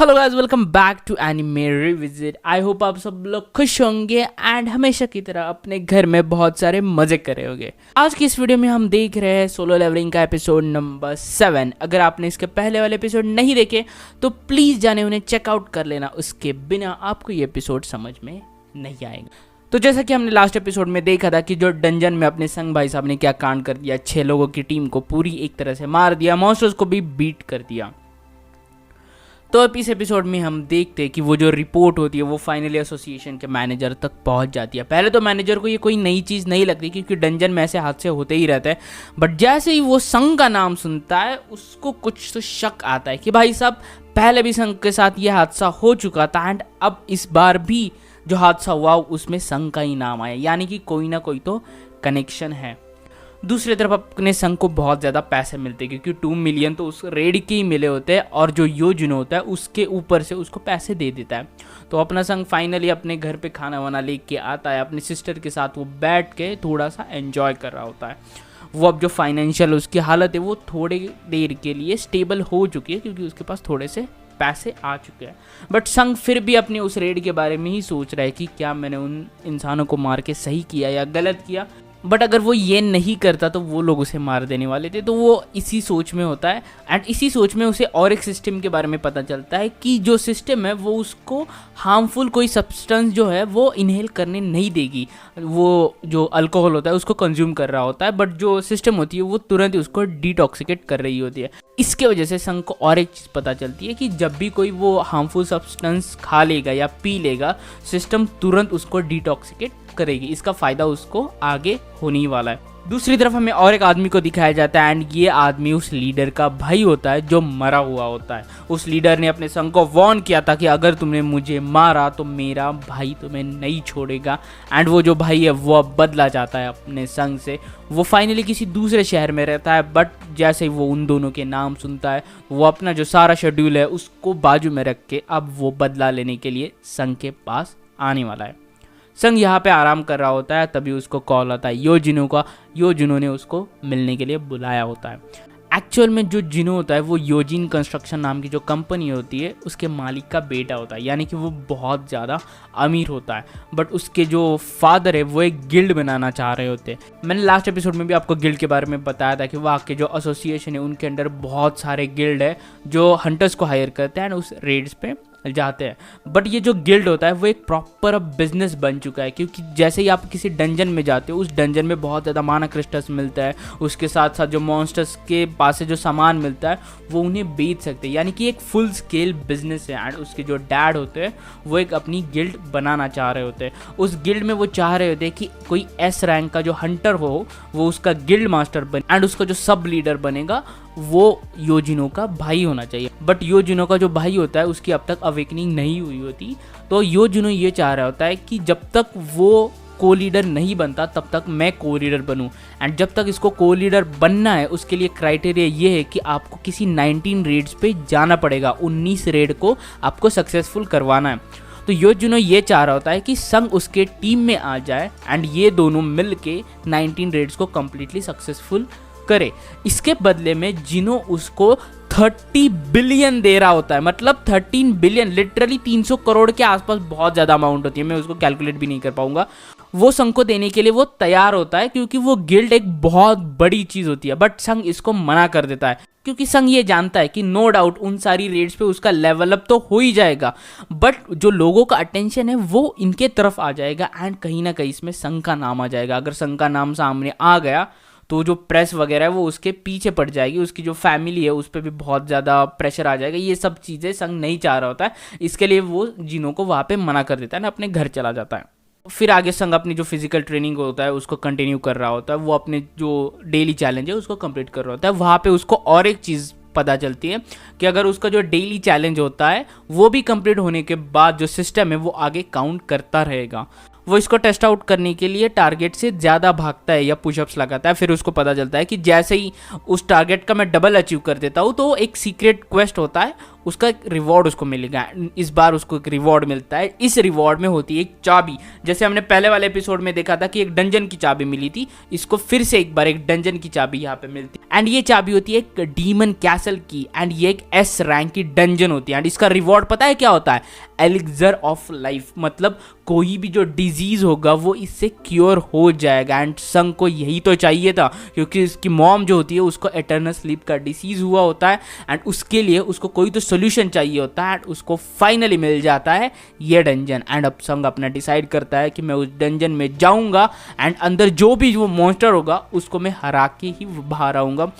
Hello guys, welcome back to anime revisit. I hope आप सब लोग खुश होंगे एंड हमेशा की तरह अपने घर में बहुत सारे मजे कर रहे होंगे। आज की इस वीडियो में हम देख रहे हैं सोलो लेवलिंग का एपिसोड नंबर 7। अगर आपने इसके पहले वाले एपिसोड नहीं देखे तो प्लीज जाने उन्हें चेकआउट कर लेना, उसके बिना आपको ये एपिसोड समझ में नहीं आएगा। तो जैसा कि हमने लास्ट एपिसोड में देखा था कि जो डंजन में अपने संग भाई साहब ने क्या कांड कर दिया, 6 लोगों की टीम को पूरी एक तरह से मार दिया, मॉन्स्टर्स को भी बीट कर दिया। तो अब इस एपिसोड में हम देखते हैं कि वो जो रिपोर्ट होती है वो फाइनली एसोसिएशन के मैनेजर तक पहुंच जाती है। पहले तो मैनेजर को ये कोई नई चीज़ नहीं लगती क्योंकि डंजन में ऐसे हादसे होते ही रहते हैं, बट जैसे ही वो संग का नाम सुनता है उसको कुछ तो शक आता है कि भाई साहब पहले भी संग के साथ ये हादसा हो चुका था एंड अब इस बार भी जो हादसा हुआ उसमें संग का ही नाम आया, यानी कि कोई ना कोई तो कनेक्शन है। दूसरी तरफ अपने संग को बहुत ज़्यादा पैसे मिलते हैं क्योंकि 2 मिलियन तो उस रेड के ही मिले होते हैं और जो योजुनो होता है उसके ऊपर से उसको पैसे दे देता है। तो अपना संग फाइनली अपने घर पे खाना वाना लेके आता है, अपनी सिस्टर के साथ वो बैठ के थोड़ा सा एंजॉय कर रहा होता है। वो अब जो फाइनेंशियल उसकी हालत है वो थोड़ी देर के लिए स्टेबल हो चुकी है क्योंकि उसके पास थोड़े से पैसे आ चुके हैं। बट संग फिर भी अपने उस रेड के बारे में ही सोच रहा है कि क्या मैंने उन इंसानों को मार के सही किया या गलत किया। बट अगर वो ये नहीं करता तो वो लोग उसे मार देने वाले थे। तो वो इसी सोच में होता है एंड इसी सोच में उसे और एक सिस्टम के बारे में पता चलता है कि जो सिस्टम है वो उसको हार्मफुल कोई सब्सटेंस जो है वो इनहेल करने नहीं देगी। वो जो अल्कोहल होता है उसको कंज्यूम कर रहा होता है, बट जो सिस्टम होती है वो तुरंत ही उसको डिटॉक्सिकेट कर रही होती है। इसके वजह से संग को और एक चीज़ पता चलती है कि जब भी कोई वो हार्मफुल सब्सटेंस खा लेगा या पी लेगा, सिस्टम तुरंत उसको डिटॉक्सिकेट करेगी। इसका फ़ायदा उसको आगे होने ही वाला है। दूसरी तरफ हमें और एक आदमी को दिखाया जाता है एंड ये आदमी उस लीडर का भाई होता है जो मरा हुआ होता है। उस लीडर ने अपने संग को वार्न किया था कि अगर तुमने मुझे मारा तो मेरा भाई तुम्हें नहीं छोड़ेगा। एंड वो जो भाई है वो अब बदला जाता है अपने संग से। वो फाइनली किसी दूसरे शहर में रहता है, बट जैसे ही वो उन दोनों के नाम सुनता है वो अपना जो सारा शेड्यूल है उसको बाजू में रख के अब वो बदला लेने के लिए संग के पास आने वाला है। संग यहाँ पे आराम कर रहा होता है, तभी उसको कॉल आता है योजिनो का। योजिनो ने उसको मिलने के लिए बुलाया होता है। एक्चुअल में जो जिनो होता है वो योजिन कंस्ट्रक्शन नाम की जो कंपनी होती है उसके मालिक का बेटा होता है, यानी कि वो बहुत ज़्यादा अमीर होता है। बट उसके जो फादर है वो एक गिल्ड बनाना चाह रहे होते हैं। मैंने लास्ट एपिसोड में भी आपको गिल्ड के बारे में बताया था कि वहाँ के जो एसोसिएशन है उनके अंडर बहुत सारे गिल्ड है जो हंटर्स को हायर करते हैं एंड उस रेड्स पे जाते हैं। बट ये जो गिल्ड होता है वो एक प्रॉपर अब बिजनेस बन चुका है क्योंकि जैसे ही आप किसी डंजन में जाते हो उस डंजन में बहुत ज़्यादा माना क्रिस्टल्स मिलता है, उसके साथ साथ जो मॉन्स्टर्स के पास से जो सामान मिलता है वो उन्हें बेच सकते हैं, यानी कि एक फुल स्केल बिजनेस है। एंड उसके जो डैड होते हैं वो एक अपनी गिल्ड बनाना चाह रहे होते हैं। उस गिल्ड में वो चाह रहे होते हैं कि कोई एस रैंक का जो हंटर हो वो उसका गिल्ड मास्टर बने एंड उसका जो सब लीडर बनेगा वो योजिनो का भाई होना चाहिए। बट योजिनो का जो भाई होता है उसकी अब तक अवेकनिंग नहीं हुई होती। तो योजिनो ये चाह रहा होता है कि जब तक वो को लीडर नहीं बनता तब तक मैं को लीडर बनूं। एंड जब तक इसको को लीडर बनना है उसके लिए क्राइटेरिया ये है कि आपको किसी 19 रेड्स पे जाना पड़ेगा, 19 रेड को आपको सक्सेसफुल करवाना है। तो योजिनो ये चाह रहा होता है कि संग उसके टीम में आ जाए एंड ये दोनों मिल के 19 रेड्स को कम्प्लीटली सक्सेसफुल करे। इसके बदले में जिनो उसको 30 बिलियन दे रहा होता है, मतलब 13 बिलियन, लिटरली 300 करोड़ के आसपास बहुत ज़्यादा अमाउंट होती है। मैं उसको कैलकुलेट भी नहीं कर पाऊंगा। वो संग को देने के लिए वो तैयार होता है क्योंकि वो गिल्ड एक बहुत बड़ी चीज़ होती है। बट संग इसको मना कर देता है क्योंकि संग ये जानता है कि नो डाउट उन सारी रेट्स पे उसका लेवल अप तो हो ही जाएगा, बट जो लोगों का अटेंशन है वो इनके तरफ आ जाएगा एंड कहीं ना कहीं इसमें संग का नाम आ जाएगा। अगर संग का नाम सामने आ गया तो जो प्रेस वगैरह है वो उसके पीछे पड़ जाएगी, उसकी जो फैमिली है उस पर भी बहुत ज़्यादा प्रेशर आ जाएगा। ये सब चीज़ें संग नहीं चाह रहा होता है, इसके लिए वो जिनो को वहाँ पे मना कर देता है ना, अपने घर चला जाता है। फिर आगे संग अपनी जो फिजिकल ट्रेनिंग होता है उसको कंटिन्यू कर रहा होता है। वो अपने जो डेली चैलेंज है उसको कंप्लीट कर रहा होता है। वहाँ पे उसको और एक चीज़ पता चलती है कि अगर उसका जो डेली चैलेंज होता है वो भी कंप्लीट होने के बाद जो सिस्टम है वो आगे काउंट करता रहेगा। वो इसको टेस्ट आउट करने के लिए टारगेट से ज़्यादा भागता है या पुशअप्स लगाता है। फिर उसको पता चलता है कि जैसे ही उस टारगेट का मैं डबल अचीव कर देता हूँ तो एक सीक्रेट क्वेस्ट होता है उसका एक रिवॉर्ड उसको मिलेगा। इस बार उसको एक रिवॉर्ड मिलता है। इस रिवॉर्ड में होती है एक चाबी। जैसे हमने पहले वाले एपिसोड में देखा था कि एक डंजन की चाबी मिली थी, इसको फिर से एक बार एक डंजन की चाबी यहाँ पे मिलती है। एंड ये चाबी होती है एक डीमन कैसल की, एंड ये एक एस रैंक की डंजन होती है। एंड इसका रिवॉर्ड पता है क्या होता है? Elixir of life. मतलब कोई भी जो डिजीज होगा वो इससे क्योर हो जाएगा। एंड संग को यही तो चाहिए था, क्योंकि इसकी मॉम जो होती है उसको एटर्नल स्लीप का डिसीज हुआ होता है, एंड उसके लिए उसको कोई तो सोल्यूशन चाहिए होता है। एंड उसको फाइनली मिल जाता है ये डंजन। एंड अब संग अपना डिसाइड करता है कि मैं उस डंजन में जाऊंगा, एंड अंदर जो भी वो मॉन्स्टर होगा उसको मैं हरा के ही बाहर आऊंगा।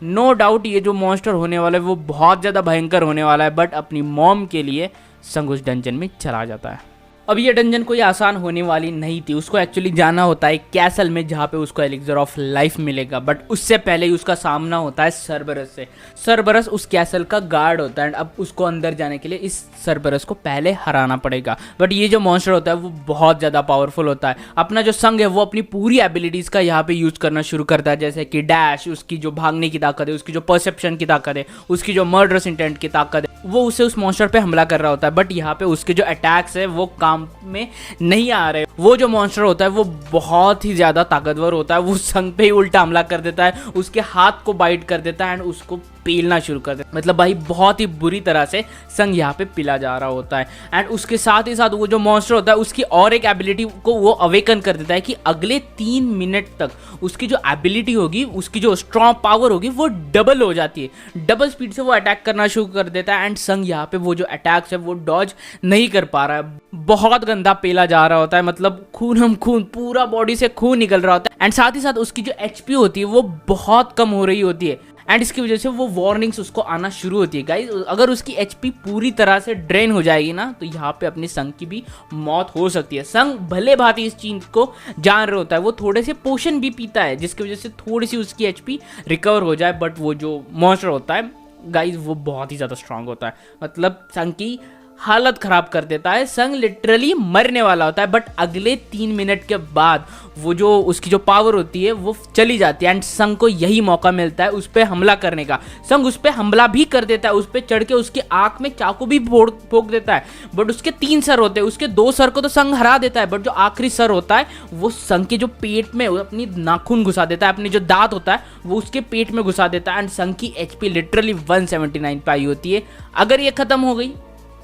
नो डाउट ये जो मॉन्स्टर होने वाला है वो बहुत ज़्यादा भयंकर होने वाला है, बट अपनी मॉम के लिए संग उस डंजन में चला जाता है। अब ये डंजन कोई आसान होने वाली नहीं थी। उसको एक्चुअली जाना होता है कैसल में, जहाँ पे उसको एलिक्सर ऑफ लाइफ मिलेगा, बट उससे पहले ही उसका सामना होता है सरबरस से। सरबरस उस कैसल का गार्ड होता है, एंड अब उसको अंदर जाने के लिए इस सरबरस को पहले हराना पड़ेगा। बट ये जो मॉन्स्टर होता है वो बहुत ज़्यादा पावरफुल होता है। अपना जो संग है वो अपनी पूरी एबिलिटीज़ का यहाँ पे यूज़ करना शुरू करता है, जैसे कि डैश, उसकी जो भागने की ताकत है, उसकी जो परसेप्शन की ताकत है, उसकी जो मर्डरस इंटेंट की ताकत है, वो उसे उस मॉन्स्टर पे हमला कर रहा होता है। बट यहाँ पे उसके जो अटैक्स है वो काम में नहीं आ रहे। वो जो मॉन्स्टर होता है वो बहुत ही ज़्यादा ताकतवर होता है। वो संग पे ही उल्टा हमला कर देता है, उसके हाथ को बाइट कर देता है, एंड उसको पीलना शुरू कर देता है। मतलब भाई बहुत ही बुरी तरह से संग यहाँ पे पिला जा रहा होता है। एंड उसके साथ ही साथ वो जो मॉन्स्टर होता है उसकी और एक एबिलिटी को वो अवेकन कर देता है कि अगले 3 मिनट तक उसकी जो एबिलिटी होगी, उसकी जो स्ट्रॉन्ग पावर होगी वो डबल हो जाती है। डबल स्पीड से वो अटैक करना शुरू कर देता है, एंड संग यहाँ पे वो जो अटैक्स है वो डॉज नहीं कर पा रहा है। बहुत गंदा पेला जा रहा होता है, मतलब खून पूरा बॉडी से खून निकल रहा होता है। एंड साथ ही साथ उसकी जो एचपी होती है वो बहुत कम हो रही होती है, एंड इसकी वजह से वो वार्निंग्स उसको आना शुरू होती है। गाइस अगर उसकी एचपी पूरी तरह से ड्रेन हो जाएगी ना, तो यहाँ पे अपनी संग की भी मौत हो सकती है। संग भले भांति इस चीज को जान रहा होता है, वो थोड़े से पोशन भी पीता है जिसकी वजह से थोड़ी सी उसकी एचपी रिकवर हो जाए। बट वो जो मॉन्स्टर होता है गाइस वो बहुत ही ज़्यादा स्ट्रांग होता है, मतलब संग की हालत खराब कर देता है। संग लिटरली मरने वाला होता है, बट अगले 3 मिनट के बाद वो जो उसकी जो पावर होती है वो चली जाती है, एंड संग को यही मौका मिलता है उस पर हमला करने का। संग उस पर हमला भी कर देता है, उस पर चढ़ के उसकी आंख में चाकू भी ठोक देता है। बट उसके 3 सर होते हैं, उसके 2 सर को तो संग हरा देता है, बट जो आखिरी सर होता है वो संग के जो पेट में अपनी नाखून घुसा देता है, अपनी जो दांत होता है वो उसके पेट में घुसा देता है। एंड संग की एचपी लिटरली 179 पे आई होती है। अगर ये खत्म हो गई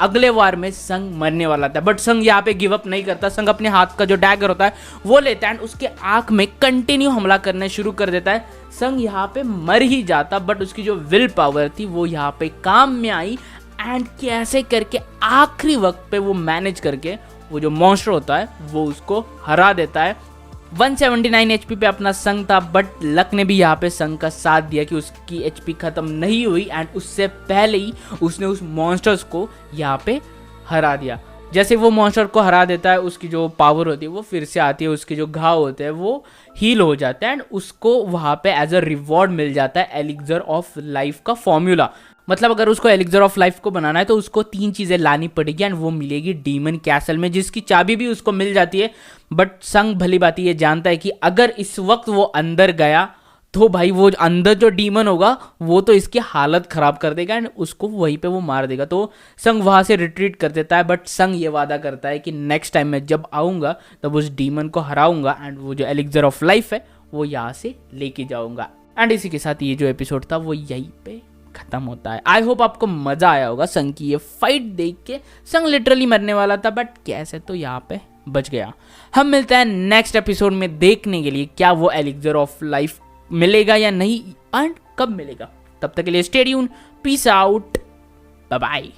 अगले वार में संग मरने वाला था, बट संग यहाँ पे गिव अप नहीं करता। संग अपने हाथ का जो डैगर होता है वो लेता है, एंड उसके आंख में कंटिन्यू हमला करना शुरू कर देता है। संग यहाँ पे मर ही जाता, बट उसकी जो विल पावर थी वो यहाँ पे काम में आई, एंड कैसे करके आखिरी वक्त पे वो मैनेज करके वो जो मॉन्स्टर होता है वो उसको हरा देता है। 179 एचपी पे अपना संग था, बट लक ने भी यहाँ पे संग का साथ दिया कि उसकी एचपी खत्म नहीं हुई, एंड उससे पहले ही उसने उस मॉन्स्टर्स को यहाँ पे हरा दिया। जैसे वो मॉन्स्टर को हरा देता है, उसकी जो पावर होती है वो फिर से आती है, उसके जो घाव होते हैं वो हील हो जाते हैं, एंड उसको वहाँ पे एज अ रिवॉर्ड मिल जाता है एलिक्सर ऑफ लाइफ का फॉर्मूला। मतलब अगर उसको एलिक्सर ऑफ लाइफ को बनाना है तो उसको 3 चीज़ें लानी पड़ेगी, एंड वो मिलेगी डीमन कैसल में, जिसकी चाबी भी उसको मिल जाती है। बट संग भली बात ये जानता है कि अगर इस वक्त वो अंदर गया तो भाई वो अंदर जो डीमन होगा वो तो इसकी हालत ख़राब कर देगा, एंड उसको वहीं पे वो मार देगा। तो संग वहाँ से रिट्रीट कर देता है, बट संग ये वादा करता है कि नेक्स्ट टाइम मैं जब आऊँगा तब उस डीमन को हराऊंगा, एंड वो जो एलिक्सर ऑफ लाइफ है वो यहाँ से लेके जाऊँगा। एंड इसी के साथ ये जो एपिसोड था वो यहीं पे खत्म होता है। आई होप आपको मजा आया होगा संग की ये फाइट देख के। संग लिटरली मरने वाला था, बट कैसे तो यहाँ पे बच गया। हम मिलते हैं नेक्स्ट एपिसोड में देखने के लिए क्या वो एलिक्सर ऑफ लाइफ मिलेगा या नहीं, एंड कब मिलेगा। तब तक के लिए stay tuned, peace out, bye bye.